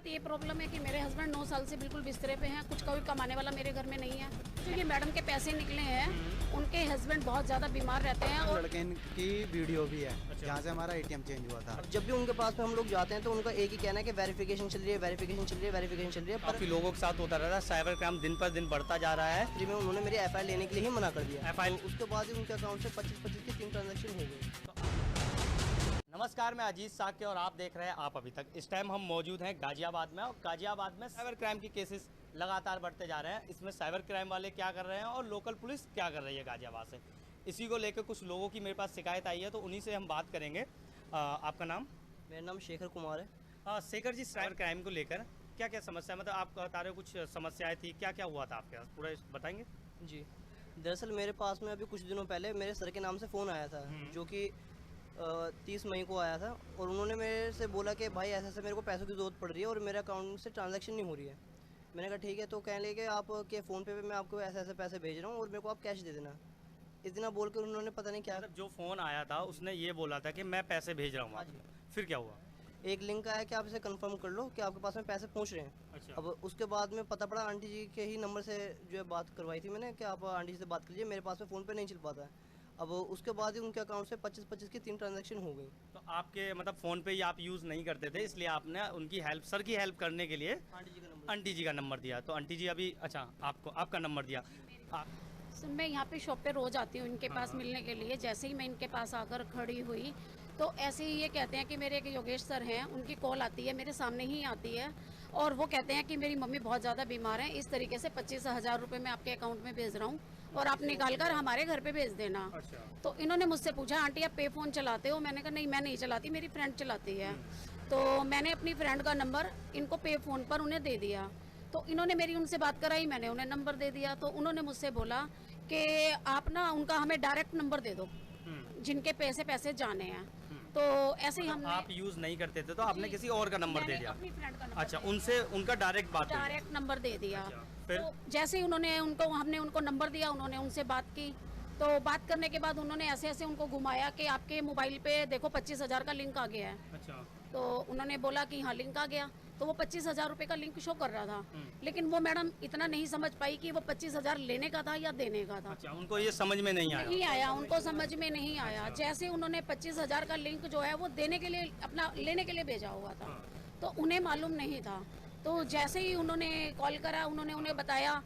ये प्रॉब्लम है कि मेरे हस्बैंड 9 साल से बिल्कुल बिस्तरे पे हैं, कुछ कोई कमाने वाला मेरे घर में नहीं है। क्योंकि मैडम के पैसे निकले हैं, उनके हस्बैंड बहुत ज़्यादा बीमार रहते हैं। और लड़के की वीडियो भी है जहाँ से हमारा ATM चेंज हुआ था। जब भी उनके पास में हम लोग जाते हैं तो उनका एक ही कहना है कि वेरिफिकेशन चल रही है, वेरिफिकेशन चल रही है, वेरिफिकेशन चल रही है। काफी लोगों के साथ होता रह रहा है, साइबर क्राइम दिन पर दिन बढ़ता जा रहा है। फ्री में उन्होंने मेरी FIR लेने के लिए ही मना कर दिया। FIR उसके बाद ही उनके अकाउंट से 25-25 की 3 ट्रांजेक्शन हो गई। नमस्कार, मैं अजीत साक्य और आप देख रहे हैं आप अभी तक। इस टाइम हम मौजूद हैं गाजियाबाद में, और गाजियाबाद में साइबर क्राइम की केसेस लगातार बढ़ते जा रहे हैं। इसमें साइबर क्राइम वाले क्या कर रहे हैं और लोकल पुलिस क्या कर रही है गाजियाबाद से, इसी को लेकर कुछ लोगों की मेरे पास शिकायत आई है, तो उन्हीं से हम बात करेंगे। आपका नाम? मेरा नाम शेखर कुमार है। शेखर जी, साइबर क्राइम को लेकर क्या क्या समस्या, मतलब आप बता रहे हो कुछ समस्याएं थी, क्या क्या हुआ था आपके पास, पूरा बताएंगे? जी, दरअसल मेरे पास में अभी कुछ दिनों पहले मेरे सर के नाम से फ़ोन आया था, जो कि 30 मई को आया था। और उन्होंने मेरे से बोला कि भाई ऐसे ऐसे मेरे को पैसों की ज़रूरत पड़ रही है और मेरे अकाउंट से ट्रांजैक्शन नहीं हो रही है। मैंने कहा ठीक है, तो कहने लगे आपके फ़ोन पे मैं आपको ऐसे ऐसे पैसे भेज रहा हूँ और मेरे को आप कैश दे देना। इतना बोल कर उन्होंने पता नहीं क्या, मतलब जो फ़ोन आया था उसने ये बोला था कि मैं पैसे भेज रहा हूँ हाँ आपको, फिर क्या हुआ? एक लिंक आया कि आप इसे कंफर्म कर लो कि आपके पास में पैसे पहुंच रहे हैं। अच्छा। अब उसके बाद में पता पड़ा आंटी जी के ही नंबर से जो है बात करवाई थी मैंने कि आप आंटी जी से बात कीजिए, मेरे पास में फ़ोन पे नहीं चल पाता है। अब उसके बाद ही उनके अकाउंट से 25-25 की 3 ट्रांजैक्शन हो गई। तो आपके मतलब फ़ोन पे ही आप यूज़ नहीं करते थे, इसलिए आपने उनकी हेल्प, सर की हेल्प करने के लिए आंटी जी का नंबर दिया। तो आंटी जी अभी, अच्छा, आपको आपका नंबर दिया। मैं यहाँ पे शॉप पे रोज आती हूँ इनके पास मिलने के लिए। जैसे ही मैं इनके पास आकर खड़ी हुई तो ऐसे ही ये कहते हैं कि मेरे एक योगेश सर हैं, उनकी कॉल आती है, मेरे सामने ही आती है, और वो कहते हैं कि मेरी मम्मी बहुत ज़्यादा बीमार है, इस तरीके से 25,000 रुपये मैं आपके अकाउंट में भेज रहा हूँ और आप निकाल कर हमारे घर पे भेज देना। अच्छा। तो इन्होंने मुझसे पूछा, आंटी आप पे फ़ोन चलाते हो? मैंने कहा नहीं, मैं नहीं चलाती, मेरी फ्रेंड चलाती है। तो मैंने अपनी फ्रेंड का नंबर इनको पे फ़ोन पर उन्हें दे दिया। तो इन्होंने मेरी उनसे बात कराई, मैंने उन्हें नंबर दे दिया। तो उन्होंने मुझसे बोला कि आप ना उनका हमें डायरेक्ट नंबर दे दो जिनके पैसे जाने हैं। तो ऐसे ही हमने, आप यूज़ नहीं करते थे तो आपने किसी और का नंबर दे दिया? अपनी फ्रेंड का नंबर। अच्छा, उनसे उनका डायरेक्ट बात हुई? डायरेक्ट नंबर दे दिया। अच्छा, फिर? तो जैसे ही हमने उनको नंबर दिया, उन्होंने उनसे बात की। तो बात करने के बाद उन्होंने ऐसे ऐसे उनको घुमाया कि आपके मोबाइल पे देखो 25,000 का लिंक आ गया है। अच्छा। तो उन्होंने बोला कि हाँ लिंक आ गया। तो वो 25,000 रुपये का लिंक शो कर रहा था, लेकिन वो मैडम इतना नहीं समझ पाई कि वो 25,000 लेने का था या देने का था। अच्छा, उनको ये समझ में नहीं आया? उनको समझ में नहीं आया। जैसे उन्होंने 25,000 का लिंक जो है वो देने के लिए, अपना लेने के लिए भेजा हुआ था, तो उन्हें मालूम नहीं था। तो जैसे ही उन्होंने कॉल करा, उन्होंने उन्हें बताया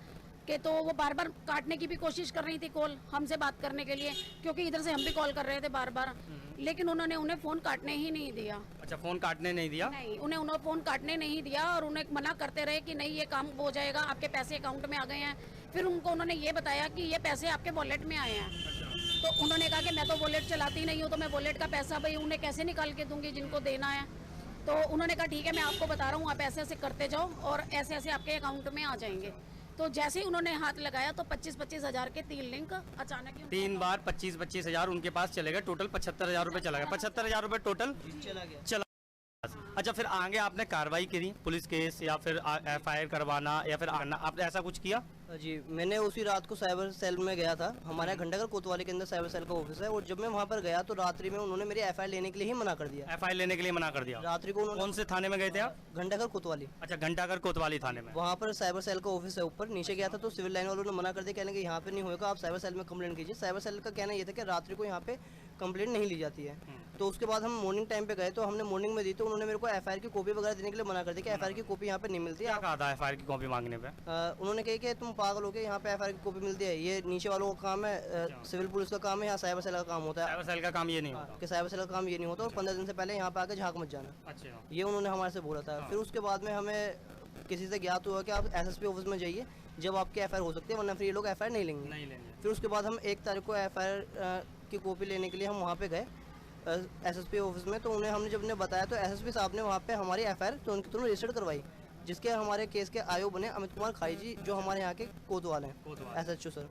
कि, तो वो बार बार काटने की भी कोशिश कर रही थी कॉल हमसे बात करने के लिए, क्योंकि इधर से हम भी कॉल कर रहे थे बार बार, लेकिन उन्हें फ़ोन काटने ही नहीं दिया। अच्छा, फ़ोन काटने नहीं दिया? नहीं, उन्हें फ़ोन काटने नहीं दिया, और उन्हें मना करते रहे कि नहीं ये काम हो जाएगा, आपके पैसे अकाउंट में आ गए हैं। फिर उन्होंने ये बताया कि ये पैसे आपके वॉलेट में आए हैं। तो उन्होंने कहा कि मैं तो वॉलेट चलाती नहीं हूँ, तो मैं वॉलेट का पैसा भाई उन्हें कैसे निकाल के दूंगी जिनको देना है। तो उन्होंने कहा ठीक है, मैं आपको बता रहा हूँ, आप ऐसे ऐसे करते जाओ और ऐसे ऐसे आपके अकाउंट में आ जाएंगे। तो जैसे ही उन्होंने हाथ लगाया तो 25,000 के 3 लिंक अचानक ही 3 बार 25,000 उनके पास चले गए, टोटल 75,000 रुपये चला गया। 75,000 रुपये टोटल चला गया। चला। अच्छा, फिर आगे आपने कार्रवाई करी, पुलिस केस या फिर FIR करवाना या फिर आना, आपने ऐसा कुछ किया? जी, मैंने उसी रात को साइबर सेल में गया था। हमारे घंटाघर कोतवाली के अंदर साइबर सेल का ऑफिस है, और जब मैं वहाँ पर गया तो रात्रि में उन्होंने मेरी FIR लेने के लिए ही मना कर दिया। FIR लेने के लिए मना कर दिया? रात्रि को कौन से थाने में गए थे आप? घंटाघर कोतवाली। अच्छा, घंटाघर कोतवाली थाने में। वहाँ पर साइबर सेल का ऑफिस है ऊपर, नीचे गया था तो सिविल लाइन वालों ने मना कर दिया, कहने कि यहाँ पे नहीं होगा, आप साइबर सेल में कंप्लेंट कीजिए। साइबर सेल का कहना ये था कि रात्रि को यहाँ पे कंप्लेंट नहीं ली जाती है। तो उसके बाद हम मॉर्निंग टाइम पे गए, तो हमने मॉर्निंग में दी, तो उन्होंने मेरे को FIR की कॉपी वगैरह देने के लिए मना कर दिया कि FIR की कॉपी यहाँ पे नहीं मिलती है। क्या कहा था FIR की कॉपी मांगने पे? उन्होंने कहा कि तुम पागल हो गए, यहाँ पे FIR की कॉपी मिलती है, ये नीचे वालों का काम है, सिविल पुलिस का काम है, यहाँ साइबर सेल का काम होता है। साइबर सेल का काम ये नहीं होता? कि साइबर सेल का काम ये नहीं होता, और 15 दिन से पहले यहाँ पे आके झाँक मत जाना। अच्छा। ये उन्होंने हमारे से बोला था। फिर उसके बाद में हमें किसी से ज्ञात हुआ कि आप SSP ऑफिस में जाइए, जब आपकी FIR हो सकती है, वरना फिर ये लोग FIR नहीं लेंगे। फिर उसके बाद हम 1 तारीख को FIR की कॉपी लेने के लिए हम वहाँ पे गए SSP ऑफिस में। तो हमने जब बताया तो SSP साहब ने वहाँ पे हमारी FIR तो उनकी तुरंत रजिस्टर्ड करवाई, जिसके हमारे केस के आयो बने अमित कुमार खाई जी, जो हमारे यहाँ के कोतवाल हैं, SHO सर।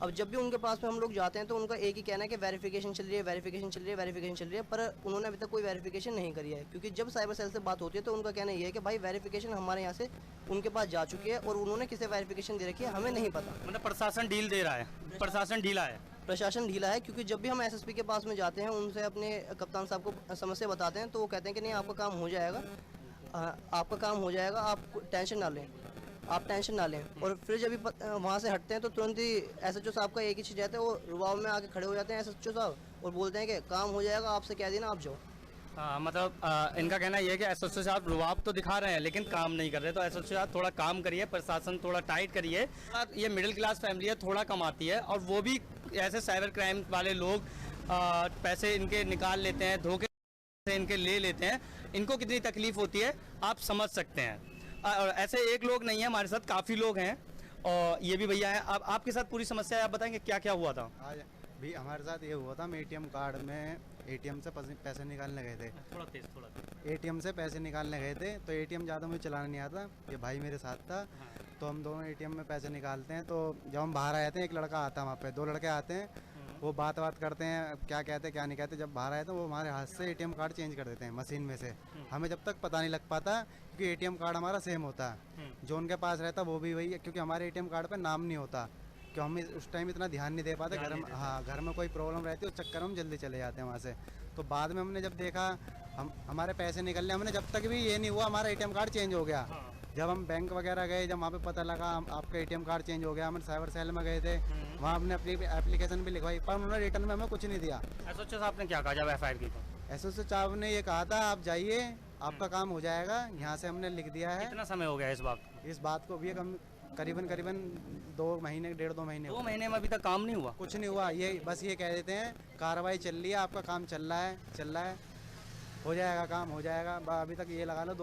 अब जब भी उनके पास में हम लोग जाते हैं तो उनका एक ही कहना है कि वेरिफिकेशन चल रही है, वेरिफिकेशन चल रही है, वेरिफिकेशन चल रही है, पर उन्होंने अभी तक कोई वेरिफिकेशन नहीं करी है। क्योंकि जब साइबर सेल से बात होती है तो उनका कहना ये है कि भाई वेरिफिकेशन हमारे यहाँ से उनके पास जा चुकी है, और उन्होंने किसे वेरिफिकेशन दे रखी है हमें नहीं पता। मतलब प्रशासन डील दे रहा है? प्रशासन ढीला है? प्रशासन ढीला है, क्योंकि जब भी हम SSP के पास में जाते हैं, उनसे अपने कप्तान साहब को समस्या बताते हैं, तो वो कहते हैं कि नहीं आपका काम हो जाएगा, आपका काम हो जाएगा, आप टेंशन ना लें, आप टेंशन ना लें। और फिर जब वहाँ से हटते हैं तो तुरंत ही SHO साहब का एक ही चीज़ रहता है, वो रुबाब में आके खड़े हो जाते हैं SHO साहब और बोलते हैं कि काम हो जाएगा, आपसे कह देना आप जाओ। मतलब इनका कहना ये है कि SHO साहब रुबाब तो दिखा रहे हैं लेकिन काम नहीं कर रहे, तो SHO साहब थोड़ा काम करिए, प्रशासन थोड़ा टाइट करिए। ये मिडिल क्लास फैमिली है, थोड़ा कमाती है और वो भी ऐसे साइबर क्राइम वाले लोग पैसे इनके निकाल लेते हैं, धोखे से इनके ले लेते हैं, इनको कितनी तकलीफ होती है आप समझ सकते हैं। और ऐसे एक लोग नहीं है, हमारे साथ काफ़ी लोग हैं और ये भी भैया हैं। अब आपके साथ पूरी समस्या है, आप बताएंगे क्या क्या हुआ था? आज भी हमारे साथ ये हुआ था, हम ATM कार्ड में ATM से पैसे निकालने गए थे। थोड़ा तेज। ATM से पैसे निकालने गए थे तो ATM ज़्यादा मुझे चलाना नहीं आता, ये भाई मेरे साथ था। तो हम दोनों ATM में पैसे निकालते हैं, तो जब हम बाहर आए थे एक लड़का आता है वहाँ पे, 2 लड़के आते हैं, वो बात करते हैं, क्या कहते हैं क्या नहीं कहते। जब बाहर आए तो वो हमारे हाथ से ATM कार्ड चेंज कर देते हैं मशीन में से। हमें जब तक पता नहीं लग पाता क्योंकि ATM कार्ड हमारा सेम होता है, जो उनके पास रहता वो भी वही है, क्योंकि हमारे ATM कार्ड पे नाम नहीं होता, क्यों हम उस टाइम इतना ध्यान नहीं दे पाते घर में। हाँ, घर में कोई प्रॉब्लम रहती है उस चक्कर में हम जल्दी चले जाते हैं वहाँ से। तो बाद में हमने जब देखा हमारे पैसे निकलने, हमने जब तक भी ये नहीं हुआ हमारा ATM कार्ड चेंज हो गया। जब हम बैंक वगैरह गए, जब वहाँ पे पता लगा आपका ATM कार्ड चेंज हो गया, हम साइबर सेल में गए थे, वहाँ हमने अपनी एप्लीकेशन भी लिखवाई, पर उन्होंने रिटर्न में हमें कुछ नहीं दिया। SHO साहब ने क्या कहा जब FIR की? SHO साहब ने ये कहा था आप जाइए, आपका काम हो जाएगा। यहाँ से हमने लिख दिया है। कितना समय हो गया इस बात को भी करीबन 2 महीने 1.5-2 महीने। 2 महीने में अभी तक काम नहीं हुआ? कुछ नहीं हुआ, ये बस ये कह देते हैं कार्रवाई चल रही है, आपका काम चल रहा है, हो जाएगा काम, हो जाएगा। अभी तक ये लगा लो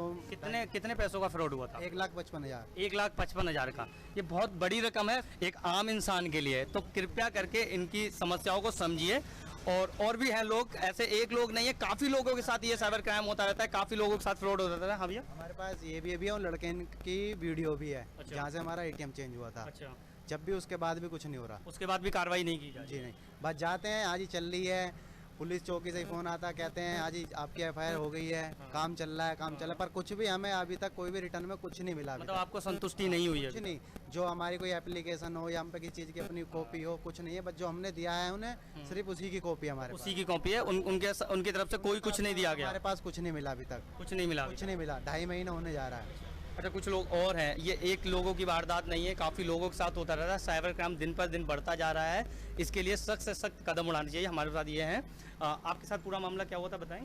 कितने पैसों का फ्रॉड हुआ था? 1,55,000। 1,55,000 का, ये बहुत बड़ी रकम है एक आम इंसान के लिए। तो कृपया करके इनकी समस्याओं को समझिए। और भी हैं लोग, ऐसे एक लोग नहीं है, काफ़ी लोगों के साथ ये साइबर क्राइम होता रहता है, काफ़ी लोगों के साथ फ्रॉड होता रहता है। हाँ भैया, हमारे पास ये भी है और लड़के की वीडियो भी है। अच्छा। जहाँ से हमारा ATM चेंज हुआ था। अच्छा। जब भी उसके बाद भी कुछ नहीं हो रहा, उसके बाद भी कार्रवाई नहीं की जाती? जी नहीं, बस जाते हैं आज ही चल रही है, पुलिस चौकी से ही फ़ोन आता, कहते हैं आज ही आपकी FIR हो गई है। काम चल रहा है, पर कुछ भी हमें अभी तक कोई भी रिटर्न में कुछ नहीं मिला। मतलब आपको संतुष्टि नहीं हुई है? कुछ नहीं, जो हमारी कोई एप्लीकेशन हो या हम पे किसी चीज़ की अपनी कॉपी हो, कुछ नहीं है। बस जो हमने दिया है उन्हें, सिर्फ उसी की कॉपी हमारे पास। उसी की कॉपी है, उनकी तरफ से कोई कुछ नहीं दिया गया? हमारे पास कुछ नहीं मिला अभी तक, कुछ नहीं मिला। 2.5 महीना होने जा रहा है। अच्छा, कुछ लोग और हैं, ये एक लोगों की वारदात नहीं है, काफ़ी लोगों के साथ होता रहता है। साइबर क्राइम दिन पर दिन बढ़ता जा रहा है, इसके लिए सख्त से सख्त कदम उठाने चाहिए। हमारे साथ ये हैं, आपके साथ पूरा मामला क्या हुआ था बताएं?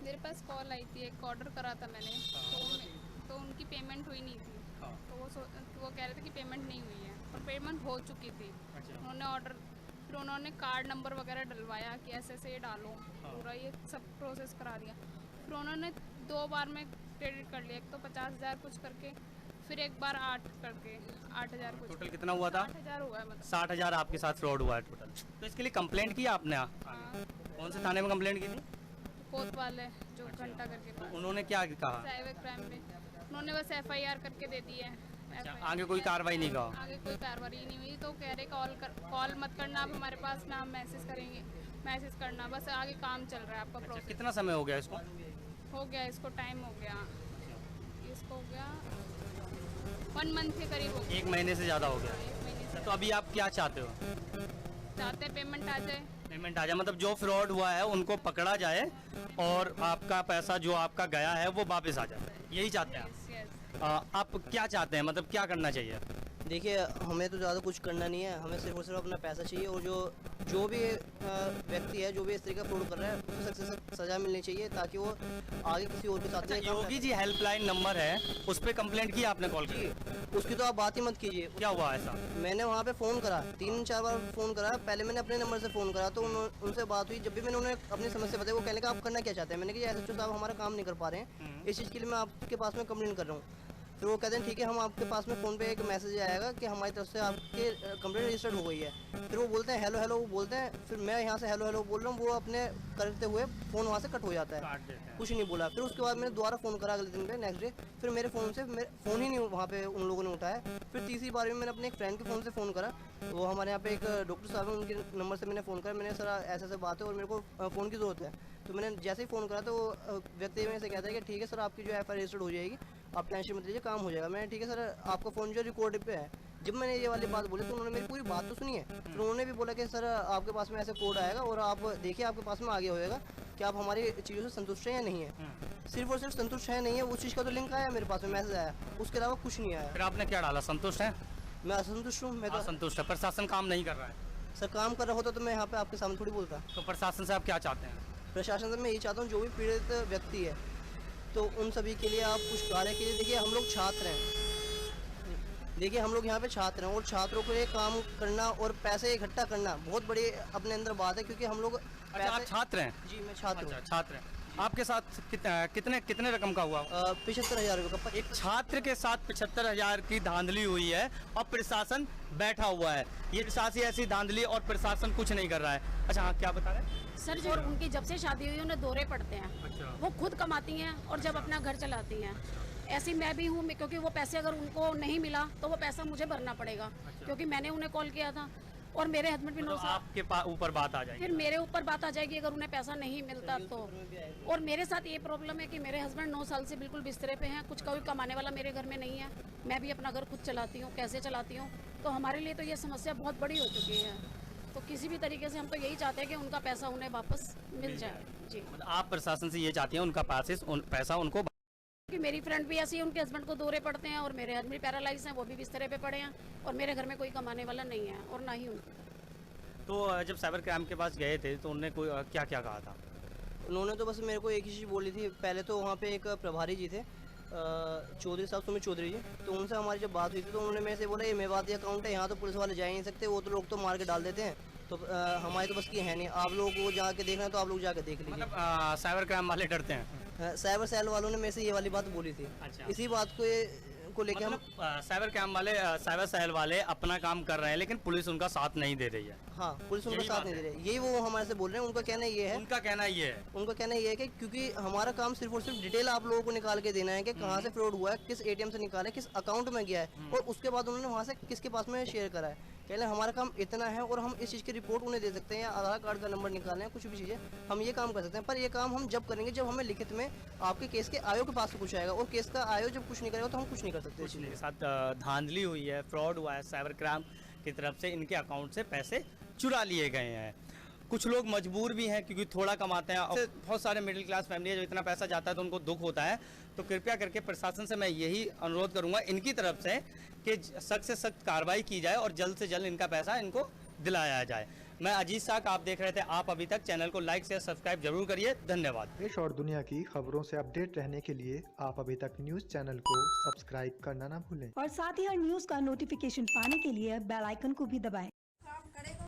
मेरे पास कॉल आई थी, एक ऑर्डर करा था मैंने, तो उनकी पेमेंट हुई नहीं थी। तो वो कह रहे थे कि पेमेंट नहीं हुई है, और पेमेंट हो चुकी थी। उन्होंने ऑर्डर, फिर उन्होंने कार्ड नंबर वगैरह डलवाया कि ऐसे डालो, पूरा ये सब प्रोसेस करा दिया। फिर उन्होंने 2 बार में क्रेडिट कर लिया, एक तो 50,000 कुछ करके, फिर एक बार 8 करके 8,000 कुछ। टोटल कितना हुआ था? 60,000 हुआ है, मतलब 60,000 आपके साथ फ्रॉड हुआ है टोटल। तो इसके लिए कंप्लेंट की आपने? कौन से थाने में कंप्लेंट की थी? कोतवाल है जो घंटा करके पास। उन्होंने क्या कहा? साइबर क्राइम में उन्होंने बस FIR करके दे दी है। आगे कोई कार्रवाई नहीं कहा? आगे कोई कार्रवाई नहीं हुई। तो कह रहे कॉल मत करना आप हमारे पास, ना हम मैसेज करेंगे, मैसेज करना, बस आगे काम चल रहा है आपका प्रोसेस। कितना समय हो गया इसको? हो गया इसको, टाइम हो गया इसको, हो गया 1 मंथ के करीब हो गया। 1 महीने से ज़्यादा हो गया। 1 महीने से। तो अभी आप क्या चाहते हो? चाहते पेमेंट आ जाए। पेमेंट आ जाए, मतलब जो फ्रॉड हुआ है उनको पकड़ा जाए और आपका पैसा जो आपका गया है वो वापस आ जाए, यही चाहते हैं आप? आप क्या चाहते हैं, मतलब क्या करना चाहिए? देखिए, हमें तो ज़्यादा कुछ करना नहीं है, हमें सिर्फ और सिर्फ अपना पैसा चाहिए। और जो भी व्यक्ति है, जो भी इस तरीके का फ्रॉड कर रहा है, उसे सख्त से सख्त सज़ा मिलनी चाहिए, ताकि वो आगे किसी और के साथ नहीं। योगी जी हेल्पलाइन नंबर है, उस पर कंप्लेंट की आपने? कॉल की? उसकी तो आप बात ही मत कीजिए। क्या हुआ ऐसा? मैंने वहाँ पे फ़ोन करा, 3-4 बार फ़ोन करा। पहले मैंने अपने नंबर से फ़ोन करा, तो उनसे बात हुई। जब भी मैंने उन्हें अपनी समस्या बताई, वो कहने का आप करना क्या चाहते हैं। मैंने कहा SHO साहब हमारा काम नहीं कर पा रहे हैं, इस चीज़ के लिए मैं आपके पास में कंप्लेंट कर रहा हूँ। फिर वो कहते हैं ठीक है, हम आपके पास में फ़ोन पे एक मैसेज आएगा कि हमारी तरफ से आपके कंप्लेंट रजिस्टर्ड हो गई है। फिर वो बोलते हैं हेलो हेलो, वो बोलते हैं, फिर मैं यहाँ से हेलो हेलो बोल रहा हूँ, वो अपने करते हुए फ़ोन वहाँ से कट हो जाता है, कुछ नहीं बोला। फिर उसके बाद मैंने दोबारा फ़ोन करा अगले दिन पे, नेक्स्ट डे, फिर मेरे फ़ोन से फ़ोन ही नहीं वहाँ पे उन लोगों ने उठाया। फिर तीसरी बार में मैंने अपने एक फ्रेंड के फ़ोन से फ़ोन करा, वो हमारे यहाँ पे एक डॉक्टर साहब हैं, उनके नंबर से मैंने फ़ोन करा। मैंने सर ऐसे बात है और मेरे को फ़ोन की ज़रूरत है। तो मैंने जैसे ही फ़ोन करा तो वो व्यक्ति मेरे से कहता है कि ठीक है सर, आपकी जो FIR रजिस्टर्ड हो जाएगी, आप टेंशन मत लीजिए, काम हो जाएगा। मैंने ठीक है सर, आपका फ़ोन जो रिकॉर्ड पे है। जब मैंने ये वाली बात बोली तो उन्होंने मेरी पूरी बात तो सुनी है। फिर उन्होंने भी बोला कि सर आपके पास में ऐसे कोड आएगा और आप देखिए आपके पास में आगे होएगा। कि आप हमारी चीज़ों से संतुष्ट हैं या नहीं है। सिर्फ और सिर्फ संतुष्ट है नहीं है, उस चीज़ का तो लिंक आया मेरे पास में, मैसेज आया, उसके अलावा कुछ नहीं आया। फिर आपने क्या डाला, संतुष्ट है? मैं असंतुष्ट हूँ। मैं तो असंतुष्ट है, प्रशासन काम नहीं कर रहा है। सर काम कर रहा होता तो मैं यहाँ पे आपके सामने थोड़ी बोलता। तो प्रशासन से आप क्या चाहते हैं? प्रशासन से मैं यही चाहता हूँ जो भी पीड़ित व्यक्ति है तो उन सभी के लिए आप कुछ कार्य कीजिए। देखिए हम लोग छात्र हैं, देखिए हम लोग यहाँ पे छात्र हैं और छात्रों को ये काम करना और पैसे इकट्ठा करना बहुत बड़ी अपने अंदर बात है, क्योंकि हम लोग अच्छा, आप छात्र हैं? जी मैं छात्र अच्छा, हूँ। छात्र हैं। आपके साथ कितने रकम का हुआ? 75,000 रुपये का। एक छात्र के साथ 75,000 की धांधली हुई है और प्रशासन बैठा हुआ है। ये प्रशासन ऐसी धांधली और प्रशासन कुछ नहीं कर रहा है। अच्छा हाँ, क्या बता रहे हैं? सर जो उनकी जब से शादी हुई उन्हें दौरे पड़ते हैं। अच्छा। वो खुद कमाती हैं और जब अपना घर चलाती हैं। ऐसी मैं भी हूँ, क्योंकि वो पैसे अगर उनको नहीं मिला तो वो पैसा मुझे भरना पड़ेगा, क्योंकि मैंने उन्हें कॉल किया था और मेरे हस्बैंड भी तो 9 साल। आपके ऊपर बात आ जाएगी। फिर मेरे ऊपर बात आ जाएगी अगर उन्हें पैसा नहीं मिलता तो। और मेरे साथ ये प्रॉब्लम है कि मेरे हस्बैंड 9 साल से बिल्कुल बिस्तरे पे हैं, कुछ कोई कमाने वाला मेरे घर में नहीं है। मैं भी अपना घर खुद चलाती हूँ, कैसे चलाती हूँ, तो हमारे लिए तो ये समस्या बहुत बड़ी हो चुकी है। तो किसी भी तरीके से हम तो यही चाहते हैं कि उनका पैसा उन्हें वापस मिल जाए। जी, आप प्रशासन से ये चाहती हैं उनका पैसा उनको? कि मेरी फ्रेंड भी ऐसी है, उनके हस्बैंड को दौरे पड़ते हैं और मेरे हस्बैंड पैरालाइज हैं, वो भी बिस्तरे पे पड़े हैं और मेरे घर में कोई कमाने वाला नहीं है और ना ही उनको। तो जब साइबर क्राइम के पास गए थे तो उन्होंने कोई क्या क्या कहा था? उन्होंने तो बस मेरे को एक ही चीज़ बोली थी। पहले तो वहाँ पे एक प्रभारी जी थे, चौधरी साहब, सुमित चौधरी जी, तो उनसे हमारी जब बात हुई थी तो उन्होंने मेरे से बोला ये मेवाती अकाउंट है, यहाँ तो पुलिस वाले जा ही नहीं सकते, वो तो लोग तो मार के डाल देते हैं, तो हमारी तो बस की है नहीं, आप लोग वो जाके देखना है तो आप लोग जाके देख लीजिए। मतलब साइबर क्राइम वाले डरते हैं? साइबर सेल वालों ने मेरे से ये वाली बात बोली थी। अच्छा। इसी बात को लेके मतलब साइबर क्राइम वाले, साइबर सेल वाले अपना काम कर रहे हैं लेकिन पुलिस उनका साथ नहीं दे रही है। हाँ, पुलिस उनका यही साथ बात नहीं दे है। रही, यही वो हमारे से बोल रहे हैं। उनका कहना ये है, उनका कहना ये है, कि क्योंकि हमारा काम सिर्फ और सिर्फ डिटेल आप लोगों को निकाल के देना है कि कहाँ से फ्रॉड हुआ है, किस एटीएम से निकाला है, किस अकाउंट में गया है और उसके बाद उन्होंने वहाँ से किसके पास में शेयर करा है। कहले हमारा काम इतना है और हम इस चीज़ की रिपोर्ट उन्हें दे सकते हैं या आधार कार्ड का नंबर निकालना है, कुछ भी चीज़ें हम ये काम कर सकते हैं। पर ये काम हम जब करेंगे जब हमें लिखित में आपके केस के आयोग के पास से कुछ आएगा, और केस का आयोग जब कुछ नहीं करेगा तो हम कुछ नहीं कर सकते। कुछ के साथ धांधली हुई है, फ्रॉड हुआ है, साइबर क्राइम की तरफ से इनके अकाउंट से पैसे चुरा लिए गए हैं। कुछ लोग मजबूर भी हैं क्योंकि थोड़ा कमाते हैं, और बहुत सारे मिडिल क्लास फैमिली है जो इतना पैसा जाता है तो उनको दुख होता है। तो कृपया करके प्रशासन से मैं यही अनुरोध करूंगा इनकी तरफ से कि सख्त से सख्त कार्रवाई की जाए और जल्द से जल्द इनका पैसा इनको दिलाया जाए। मैं अजीत साक, आप देख रहे थे आप अभी तक। चैनल को लाइक शेयर सब्सक्राइब जरूर करिए। धन्यवाद। देश और दुनिया की खबरों से अपडेट रहने के लिए आप अभी तक न्यूज़ चैनल को सब्सक्राइब करना ना भूलें और साथ ही हर न्यूज़ का नोटिफिकेशन पाने के लिए बेल आइकन को भी दबाएं।